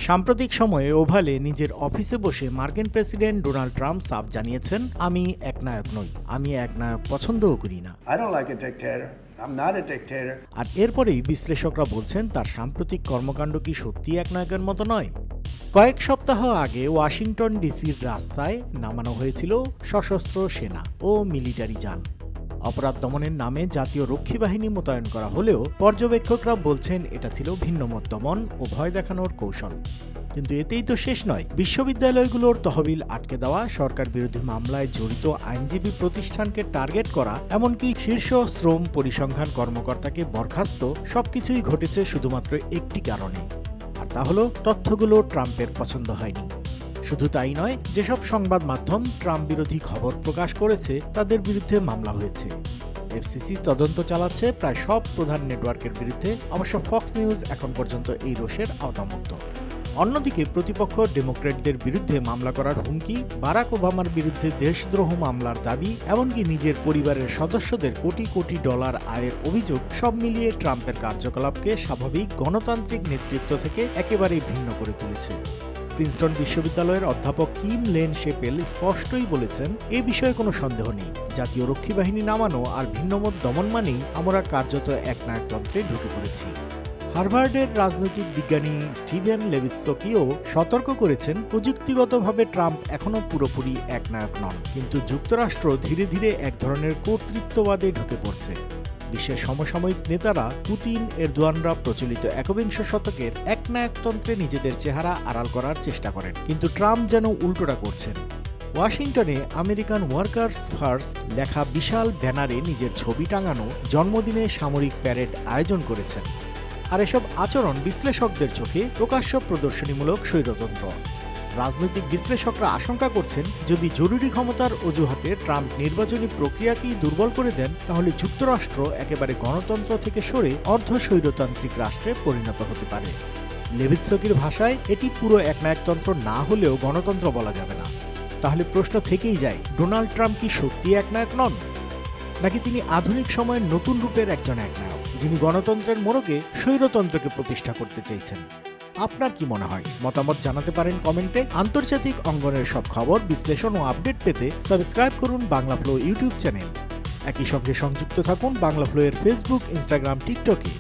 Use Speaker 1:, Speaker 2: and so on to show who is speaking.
Speaker 1: সাম্প্রতিক সময়ে ওভালে নিজের অফিসে বসে মার্কিন প্রেসিডেন্ট ডোনাল্ড ট্রাম্প সাফ জানিয়েছেন, আমি একনায়ক নই, আমি একনায়ক পছন্দও করি না।
Speaker 2: I don't like a dictator. I'm not a dictator.
Speaker 1: আর এরপরেই বিশ্লেষকরা বলছেন তার সাম্প্রতিক কর্মকাণ্ড কি সত্যি একনায়কের মতো নয়। কয়েক সপ্তাহ আগে ওয়াশিংটন ডিসির রাস্তায় নামানো হয়েছিল সশস্ত্র সেনা ও মিলিটারি যান। অপরাধ দমনের নামে জাতীয় রক্ষী বাহিনী মোতায়েন করা হলেও পর্যবেক্ষকরা বলছেন এটা ছিল ভিন্নমত দমন ও ভয় দেখানোর কৌশল। কিন্তু এতেই তো শেষ নয়। বিশ্ববিদ্যালয়গুলোর তহবিল আটকে দেওয়া, সরকার বিরোধী মামলায় জড়িত আইনজীবী প্রতিষ্ঠানকে টার্গেট করা, এমনকি শীর্ষ শ্রম পরিসংখ্যান কর্মকর্তাকে বরখাস্ত, সবকিছুই ঘটেছে শুধুমাত্র একটি কারণে, আর তা হলো তথ্যগুলো ট্রাম্পের পছন্দ হয়নি। শুধু তাই নয়, যেসব সংবাদ মাধ্যম ট্রাম্প বিরোধী খবর প্রকাশ করেছে তাদের বিরুদ্ধে মামলা হয়েছে। এফসিসি তদন্ত চালাচ্ছে প্রায় সব প্রধান নেটওয়ার্কের বিরুদ্ধে। অবশ্য ফক্স নিউজ এখন পর্যন্ত এই রোষের আওতামুক্ত। অন্যদিকে প্রতিপক্ষ ডেমোক্র্যাটদের বিরুদ্ধে মামলা করার হুমকি, বারাক ওবামার বিরুদ্ধে দেশদ্রোহ মামলার দাবি, এমনকি নিজের পরিবারের সদস্যদের কোটি কোটি ডলার আয়ের অভিযোগ, সব মিলিয়ে ট্রাম্পের কার্যকলাপকে স্বাভাবিক গণতান্ত্রিক নেতৃত্ব থেকে একেবারেই ভিন্ন করে তুলেছে। প্রিন্সটন বিশ্ববিদ্যালয়ের অধ্যাপক কিম লেন শেপেল স্পষ্টই বলেছেন, এ বিষয়ে কোনো সন্দেহ নেই। জাতীয় রক্ষী বাহিনী নামানো আর ভিন্নমত দমন মানেই আমরা কার্যত একনায়কতন্ত্রে ঢুকে পড়েছি। হার্ভার্ডের রাজনৈতিক বিজ্ঞানী স্টিভেন লেভিটসকিও সতর্ক করেছেন, প্রযুক্তিগতভাবে ট্রাম্প এখনও পুরোপুরি একনায়ক নন, কিন্তু যুক্তরাষ্ট্র ধীরে ধীরে এক ধরনের কর্তৃত্ববাদে ঢুকে পড়ছে। বিশ্বের সমসাময়িক নেতারা, পুতিন, এরদোয়ানরা প্রচলিত একবিংশ শতকের একনায়কতন্ত্রে নিজেদের চেহারা আড়াল করার চেষ্টা করেন, কিন্তু ট্রাম্প যেন উল্টোটা করছেন। ওয়াশিংটনে আমেরিকান ওয়ার্কার্স ফার্স্ট লেখা বিশাল ব্যানারে নিজের ছবি টাঙানো, জন্মদিনে সামরিক প্যারেড আয়োজন করেছেন। আর এসব আচরণ বিশ্লেষকদের চোখে প্রকাশ্য প্রদর্শনীমূলক স্বৈরতন্ত্র। রাজনৈতিক বিশ্লেষকরা আশঙ্কা করছেন, যদি জরুরি ক্ষমতার অজুহাতে ট্রাম্প নির্বাচনী প্রক্রিয়াকেই দুর্বল করে দেন, তাহলে যুক্তরাষ্ট্র একেবারে গণতন্ত্র থেকে সরে অর্ধ স্বৈরতান্ত্রিক রাষ্ট্রে পরিণত হতে পারে। লেভিটসকির ভাষায়, এটি পুরো একনায়কতন্ত্র না হলেও গণতন্ত্র বলা যাবে না। তাহলে প্রশ্ন থেকেই যায়, ডোনাল্ড ট্রাম্প কি সত্যি একনায়ক নন, নাকি তিনি আধুনিক সময়ের নতুন রূপের একজন একনায়ক, যিনি গণতন্ত্রের মোড়কে স্বৈরতন্ত্রকে প্রতিষ্ঠা করতে চেয়েছেন? আপনার কি মনে হয়? মতামত জানাতে পারেন কমেন্টে। আন্তর্জাতিক অঙ্গনের সব খবর, বিশ্লেষণ ও আপডেট পেতে সাবস্ক্রাইব করুন বাংলা ফ্লো ইউটিউব চ্যানেল। একই সঙ্গে সংযুক্ত থাকুন বাংলা ফ্লো এর ফেসবুক, ইনস্টাগ্রাম, টিকটকে।